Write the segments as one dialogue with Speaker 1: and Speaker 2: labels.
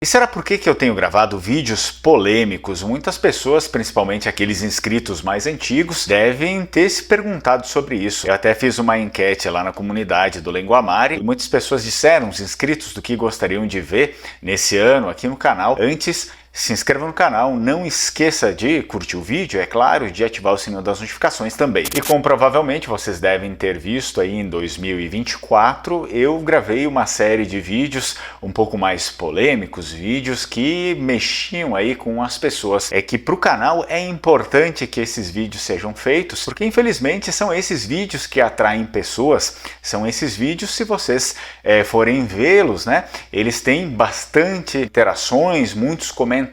Speaker 1: E será por que eu tenho gravado vídeos polêmicos? Muitas pessoas, principalmente aqueles inscritos mais antigos, devem ter se perguntado sobre isso. Eu até fiz uma enquete lá na comunidade do Lenguamare e muitas pessoas disseram, os inscritos, do que gostariam de ver nesse ano aqui no canal. Antes, se inscreva no canal, não esqueça de curtir o vídeo, é claro, de ativar o sininho das notificações também. E como provavelmente vocês devem ter visto aí em 2024, eu gravei uma série de vídeos um pouco mais polêmicos, vídeos que mexiam aí com as pessoas. É que para o canal é importante que esses vídeos sejam feitos, porque infelizmente são esses vídeos que atraem pessoas, são esses vídeos, se vocês forem vê-los, né, eles têm bastante interações, muitos comentários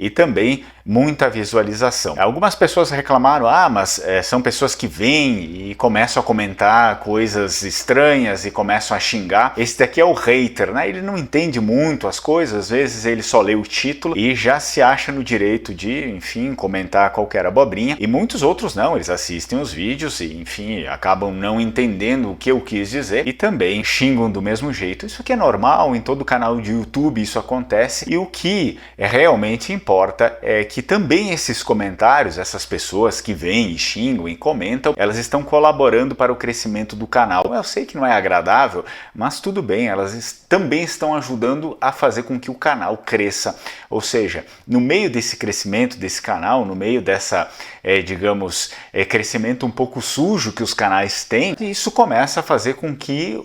Speaker 1: e também muita visualização. Algumas pessoas reclamaram, mas são pessoas que vêm e começam a comentar coisas estranhas e começam a xingar. Esse daqui é o hater, né? Ele não entende muito as coisas, às vezes ele só lê o título e já se acha no direito de, enfim, comentar qualquer abobrinha. E muitos outros não, eles assistem os vídeos e, enfim, acabam não entendendo o que eu quis dizer e também xingam do mesmo jeito. Isso aqui é normal, em todo canal de YouTube isso acontece, e o que realmente importa é que também esses comentários, essas pessoas que vêm e xingam e comentam, elas estão colaborando para o crescimento do canal. Eu sei que não é agradável, mas tudo bem, elas também estão ajudando a fazer com que o canal cresça. Ou seja, no meio desse crescimento desse canal, no meio dessa, crescimento um pouco sujo que os canais têm, isso começa a fazer com que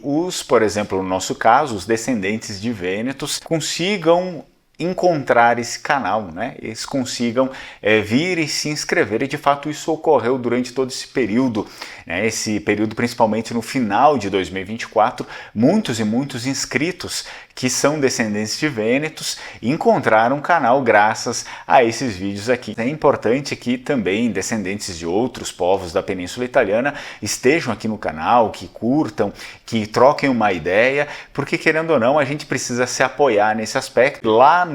Speaker 1: por exemplo, no nosso caso, os descendentes de Vênetos consigam encontrar esse canal, né? Eles consigam vir e se inscrever, e de fato isso ocorreu durante todo esse período, né? Esse período principalmente no final de 2024, muitos e muitos inscritos que são descendentes de Vênetos encontraram o canal graças a esses vídeos aqui. É importante que também descendentes de outros povos da Península Italiana estejam aqui no canal, que curtam, que troquem uma ideia, porque querendo ou não a gente precisa se apoiar nesse aspecto. Lá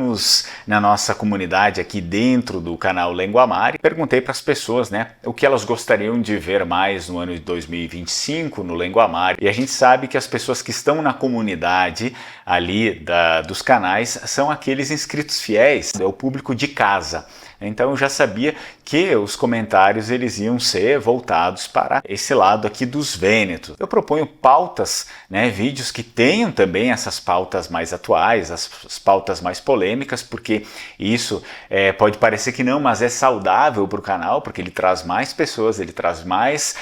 Speaker 1: na nossa comunidade aqui dentro do canal Lenguamare, perguntei para as pessoas, né, o que elas gostariam de ver mais no ano de 2025 no Lenguamare, e a gente sabe que as pessoas que estão na comunidade ali dos canais são aqueles inscritos fiéis, é o público de casa. Então eu já sabia que os comentários eles iam ser voltados para esse lado aqui dos Vênetos. Eu proponho pautas, né, vídeos que tenham também essas pautas mais atuais, as pautas mais polêmicas, porque isso pode parecer que não, mas é saudável para o canal, porque ele traz mais pessoas, ele traz mais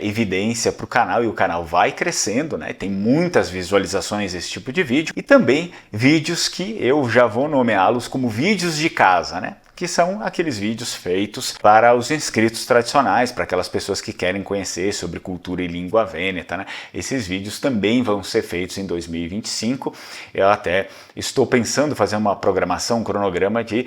Speaker 1: evidência para o canal, e o canal vai crescendo, né, tem muitas visualizações esse tipo de vídeo, e também vídeos que eu já vou nomeá-los como vídeos de casa, né, que são aqueles vídeos feitos para os inscritos tradicionais, para aquelas pessoas que querem conhecer sobre cultura e língua vêneta, né? Esses vídeos também vão ser feitos em 2025. Eu até estou pensando em fazer uma programação, um cronograma de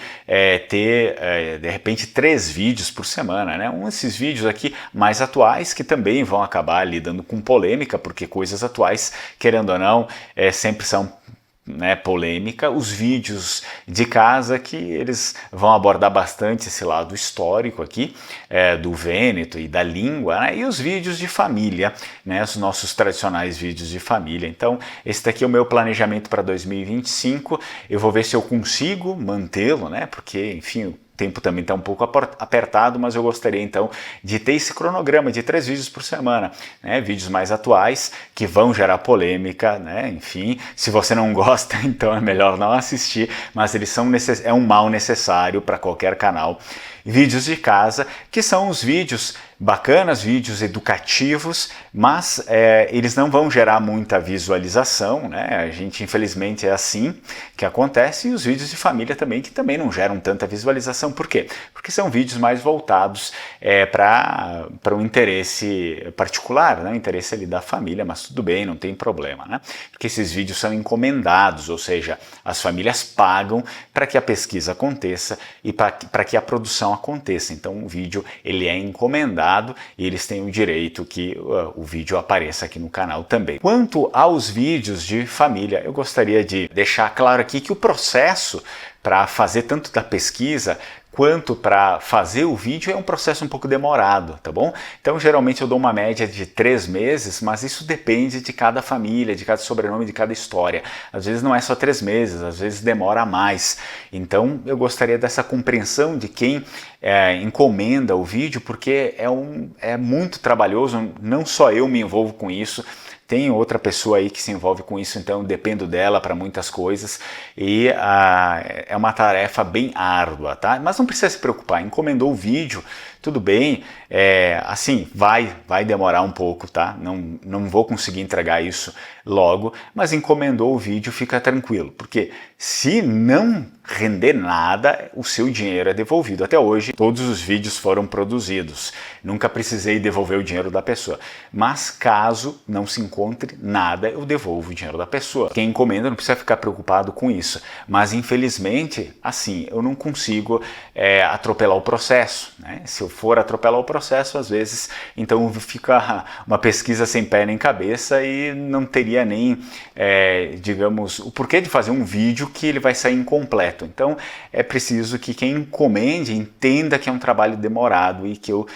Speaker 1: ter, de repente, 3 vídeos por semana, né? Esses vídeos aqui mais atuais, que também vão acabar lidando com polêmica, porque coisas atuais, querendo ou não, sempre são, né, polêmica. Os vídeos de casa, que eles vão abordar bastante esse lado histórico aqui do Vêneto e da língua, né, e os vídeos de família, né, os nossos tradicionais vídeos de família. Então esse daqui é o meu planejamento para 2025. Eu vou ver se eu consigo mantê-lo, né, porque enfim o tempo também está um pouco apertado, mas eu gostaria então de ter esse cronograma de 3 vídeos por semana, né? Vídeos mais atuais, que vão gerar polêmica, né? Enfim, se você não gosta, então é melhor não assistir, mas eles são um mal necessário para qualquer canal. Vídeos de casa, que são os vídeos bacanas, vídeos educativos, mas eles não vão gerar muita visualização, né? A gente, infelizmente, é assim que acontece. E os vídeos de família também, que também não geram tanta visualização. Por quê? Porque são vídeos mais voltados para um interesse particular, né? O interesse ali da família, mas tudo bem, não tem problema, né? Porque esses vídeos são encomendados, ou seja, as famílias pagam para que a pesquisa aconteça e para que a produção aconteça. Então o vídeo ele é encomendado e eles têm o direito que o vídeo apareça aqui no canal também. Quanto aos vídeos de família, eu gostaria de deixar claro aqui que o processo para fazer tanto da pesquisa quanto para fazer o vídeo é um processo um pouco demorado, tá bom? Então geralmente eu dou uma média de 3 meses, mas isso depende de cada família, de cada sobrenome, de cada história. Às vezes não é só 3 meses, às vezes demora mais. Então eu gostaria dessa compreensão de quem encomenda o vídeo, porque é muito trabalhoso, não só eu me envolvo com isso, tem outra pessoa aí que se envolve com isso, então eu dependo dela para muitas coisas e é uma tarefa bem árdua, tá? Mas não precisa se preocupar, encomendou o vídeo, tudo bem, assim, vai demorar um pouco, tá? Não vou conseguir entregar isso logo, mas encomendou o vídeo, fica tranquilo, porque se não render nada, o seu dinheiro é devolvido. Até hoje, todos os vídeos foram produzidos, nunca precisei devolver o dinheiro da pessoa, mas caso não se encontre nada, eu devolvo o dinheiro da pessoa. Quem encomenda não precisa ficar preocupado com isso, mas infelizmente, assim, eu não consigo atropelar o processo, né? Se eu for atropelar o processo, às vezes, então fica uma pesquisa sem pé nem cabeça e não teria nem, digamos, o porquê de fazer um vídeo que ele vai sair incompleto. Então é preciso que quem encomende entenda que é um trabalho demorado e que eu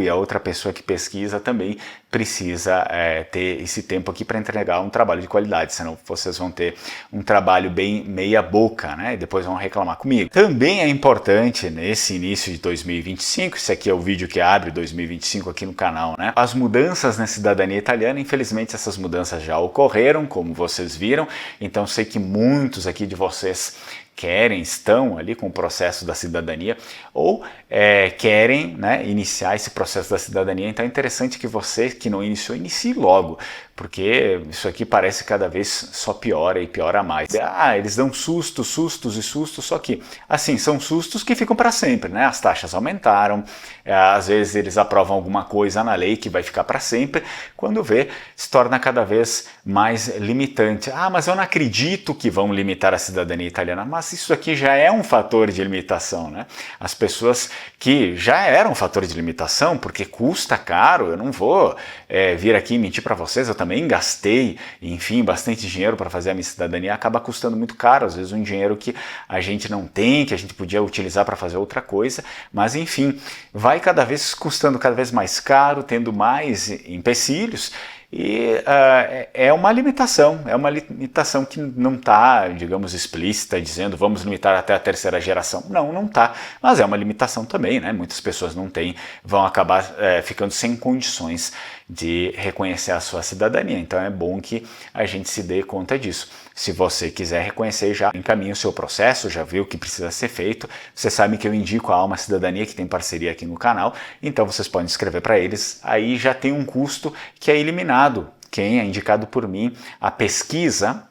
Speaker 1: e a outra pessoa que pesquisa também precisa ter esse tempo aqui para entregar um trabalho de qualidade, senão vocês vão ter um trabalho bem meia boca, né? E depois vão reclamar comigo. Também é importante nesse início de 2025, esse aqui é o vídeo que abre 2025 aqui no canal, né? As mudanças na cidadania italiana, infelizmente essas mudanças já ocorreram, como vocês viram, então sei que muitos aqui de vocês estão ali com o processo da cidadania ou querem, né, iniciar esse processo da cidadania. Então é interessante que você que não iniciou, inicie logo, porque isso aqui parece cada vez só piora e piora mais. Eles dão sustos e sustos, só que assim, são sustos que ficam para sempre, né? As taxas aumentaram, às vezes eles aprovam alguma coisa na lei que vai ficar para sempre, quando vê, se torna cada vez mais limitante. Mas eu não acredito que vão limitar a cidadania italiana, mas isso aqui já é um fator de limitação, né? As pessoas que já eram um fator de limitação, porque custa caro, eu não vou vir aqui mentir para vocês, eu também gastei, enfim, bastante dinheiro para fazer a minha cidadania, acaba custando muito caro, às vezes um dinheiro que a gente não tem, que a gente podia utilizar para fazer outra coisa, mas enfim, vai cada vez custando cada vez mais caro, tendo mais empecilhos, e é uma limitação que não está, digamos, explícita, dizendo vamos limitar até a 3ª geração. Não está, mas é uma limitação também, né? Muitas pessoas não têm, vão acabar ficando sem condições de reconhecer a sua cidadania. Então é bom que a gente se dê conta disso. Se você quiser reconhecer, já encaminhe o seu processo, já viu o que precisa ser feito. Você sabe que eu indico a Alma Cidadania, que tem parceria aqui no canal, então vocês podem escrever para eles. Aí já tem um custo que é eliminado. Quem é indicado por mim, a pesquisa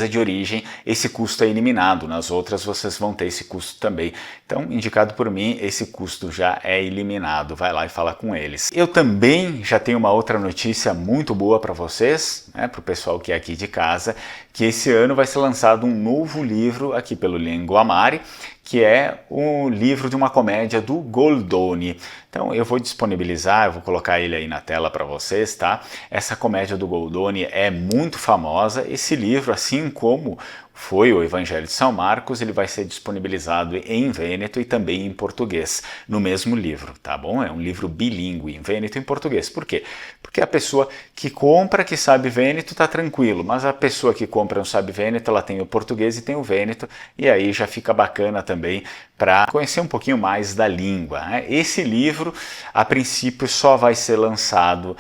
Speaker 1: de origem, esse custo é eliminado. Nas outras vocês vão ter esse custo também. Então, indicado por mim, esse custo já é eliminado. Vai lá e fala com eles. Eu também já tenho uma outra notícia muito boa para vocês, né, para o pessoal que é aqui de casa, que esse ano vai ser lançado um novo livro aqui pelo Linguamare, que é um livro de uma comédia do Goldoni. Então eu vou disponibilizar, eu vou colocar ele aí na tela para vocês, tá? Essa comédia do Goldoni é muito famosa. Esse livro, assim como foi o Evangelho de São Marcos, ele vai ser disponibilizado em vêneto e também em português, no mesmo livro, tá bom? É um livro bilíngue, em vêneto e em português. Por quê? Porque a pessoa que compra, que sabe vêneto, tá tranquilo, mas a pessoa que compra não sabe vêneto, ela tem o português e tem o vêneto, e aí já fica bacana também para conhecer um pouquinho mais da língua, né? Esse livro, a princípio, só vai ser lançado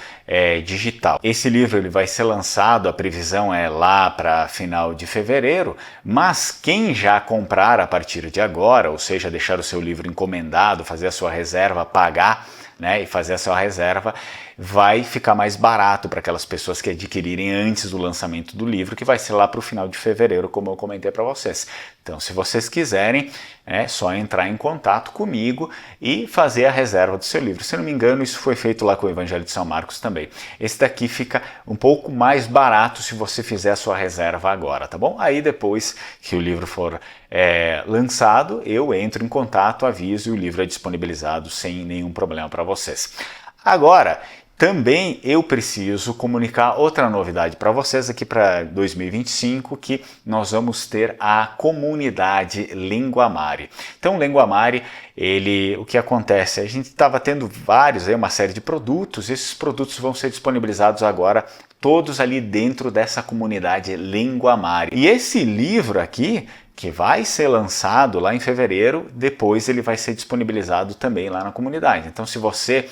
Speaker 1: digital. Esse livro ele vai ser lançado, a previsão é lá para final de fevereiro, mas quem já comprar a partir de agora, ou seja, deixar o seu livro encomendado, fazer a sua reserva, pagar, né, e fazer a sua reserva, vai ficar mais barato para aquelas pessoas que adquirirem antes do lançamento do livro, que vai ser lá para o final de fevereiro, como eu comentei para vocês. Então, se vocês quiserem, é só entrar em contato comigo e fazer a reserva do seu livro. Se não me engano, isso foi feito lá com o Evangelho de São Marcos também. Esse daqui fica um pouco mais barato se você fizer a sua reserva agora, tá bom? Aí depois que o livro for lançado, eu entro em contato, aviso e o livro é disponibilizado sem nenhum problema para vocês. Agora, Também eu preciso comunicar outra novidade para vocês aqui para 2025, que nós vamos ter a comunidade Linguamare. Então, Linguamare, o que acontece? A gente estava tendo uma série de produtos, esses produtos vão ser disponibilizados agora todos ali dentro dessa comunidade Linguamare. E esse livro aqui, que vai ser lançado lá em fevereiro, depois ele vai ser disponibilizado também lá na comunidade. Então, se você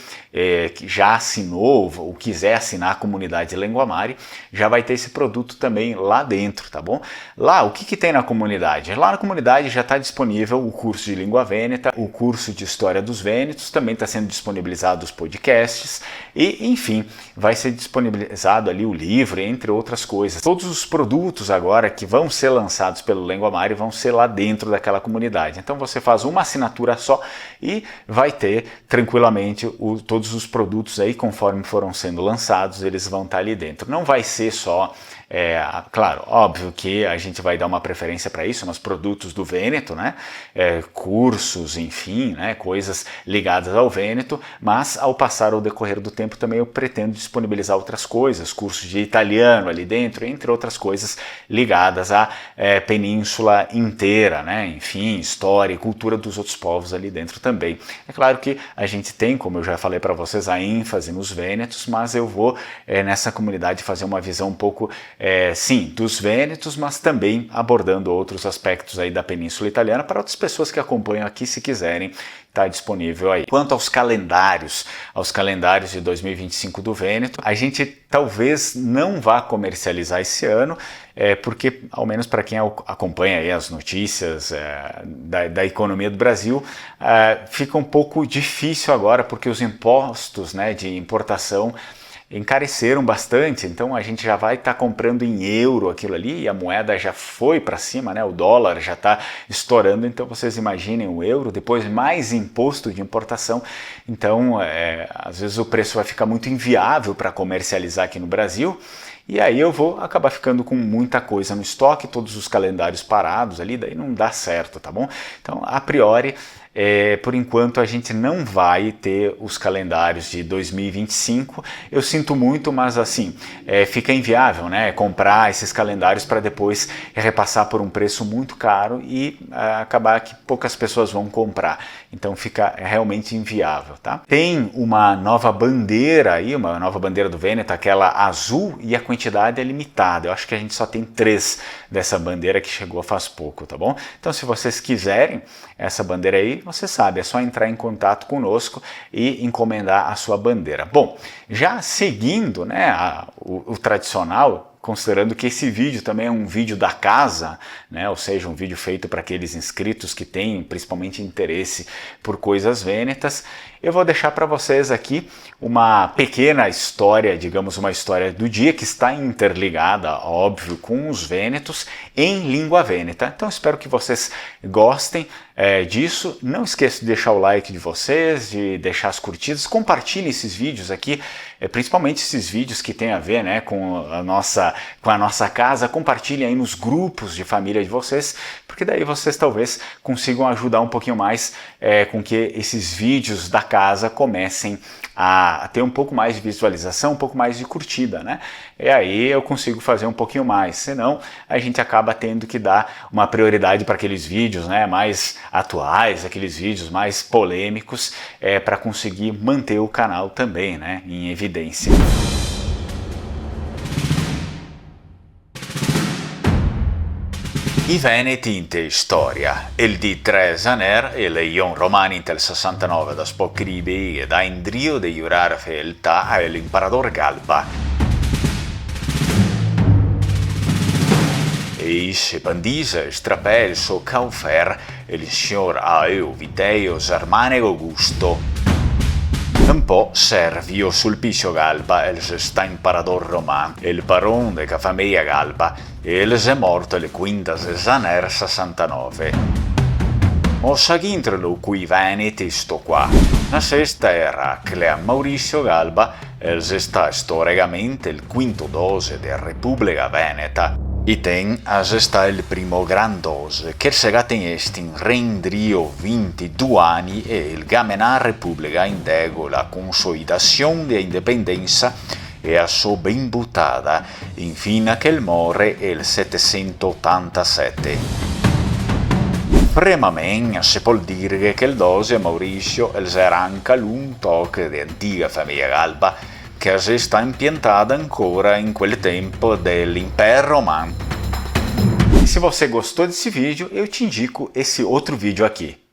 Speaker 1: que já assinou ou quiser assinar a comunidade Linguamare, já vai ter esse produto também lá dentro, tá bom? Lá, o que tem na comunidade? Lá na comunidade já está disponível o curso de Língua Vêneta, o curso de História dos Vênetos, também está sendo disponibilizado os podcasts e, enfim, vai ser disponibilizado ali o livro, entre outras coisas. Todos os produtos agora que vão ser lançados pelo Linguamare vão ser lá dentro daquela comunidade. Então você faz uma assinatura só e vai ter tranquilamente todos os produtos aí, conforme foram sendo lançados, eles vão estar ali dentro. Não vai ser só, claro, óbvio que a gente vai dar uma preferência para isso nos produtos do Vêneto, né? Cursos, enfim, né? Coisas ligadas ao Vêneto, mas ao passar o decorrer do tempo também eu pretendo disponibilizar outras coisas, cursos de italiano ali dentro, entre outras coisas ligadas à península inteira, né? Enfim, história e cultura dos outros povos ali dentro também. É claro que a gente tem, como eu já falei para vocês, a ênfase nos Vênetos, mas eu vou nessa comunidade fazer uma visão um pouco, sim, dos Vênetos, mas também abordando outros aspectos aí da Península Italiana para outras pessoas que acompanham aqui, se quiserem, está disponível aí. Quanto aos calendários de 2025 do Vêneto, a gente talvez não vá comercializar esse ano, porque, ao menos para quem acompanha aí as notícias da economia do Brasil, fica um pouco difícil agora, porque os impostos, né, de importação encareceram bastante, então a gente já vai estar comprando em euro aquilo ali e a moeda já foi para cima, né? O dólar já está estourando, então vocês imaginem o euro, depois mais imposto de importação, então às vezes o preço vai ficar muito inviável para comercializar aqui no Brasil. E aí eu vou acabar ficando com muita coisa no estoque, todos os calendários parados ali, daí não dá certo, tá bom? Então, a priori, por enquanto a gente não vai ter os calendários de 2025. Eu sinto muito, mas assim, fica inviável, né? Comprar esses calendários para depois repassar por um preço muito caro e acabar que poucas pessoas vão comprar. Então fica realmente inviável, tá? Tem uma nova bandeira aí, uma nova bandeira do Vêneto, aquela azul, e a quantidade é limitada. Eu acho que a gente só tem 3 dessa bandeira que chegou faz pouco, tá bom? Então se vocês quiserem essa bandeira aí, você sabe, é só entrar em contato conosco e encomendar a sua bandeira. Bom, já seguindo, né, o tradicional, considerando que esse vídeo também é um vídeo da casa, né, ou seja, um vídeo feito para aqueles inscritos que têm principalmente interesse por coisas vênetas, eu vou deixar para vocês aqui uma pequena história, digamos uma história do dia que está interligada, óbvio, com os vênetos em língua vêneta. Então espero que vocês gostem disso. Não esqueça de deixar o like de vocês, de deixar as curtidas, compartilhe esses vídeos aqui, principalmente esses vídeos que tem a ver, né, com a nossa casa, compartilhem aí nos grupos de família de vocês, porque daí vocês talvez consigam ajudar um pouquinho mais com que esses vídeos da casa comecem a ter um pouco mais de visualização, um pouco mais de curtida, né? E aí eu consigo fazer um pouquinho mais, senão a gente acaba tendo que dar uma prioridade para aqueles vídeos, né, mais atuais, aqueles vídeos mais polêmicos, para conseguir manter o canal também, né, em evidência. I Veneti in te storia. Il di tre Zaner e le Ion Romani intel 69 da Spocribi e da Indrio de Jurar Feeltà e l'Imperador Galba. E se pandise strapelso Caufer e il signor Aeu Viteo Germanico Gusto. Un po' Servio Sulpicio Galba, el sta Imperador Roman, il baron de ca famiglia Galba, el è morto il quinta Zaner 69. Mossa gintrelo qui Veneti sto qua. La sesta era Clea Mauricio Galba, el sta storicamente il quinto dose de Repubblica Veneta. E tem a gesta il primo gran dose, che se tem estin rendrio 22 anni e il Gamenà Repubblica indego la consolidazione de independência e a sua ben buttata, infine che il more il 787. Premamente si può dire che il dose Mauricio era anche un tocco di antica famiglia Galba che si sta impiantata ancora in quel tempo dell'Impero Romano. E se você gostou desse vídeo, eu te indico esse outro vídeo aqui.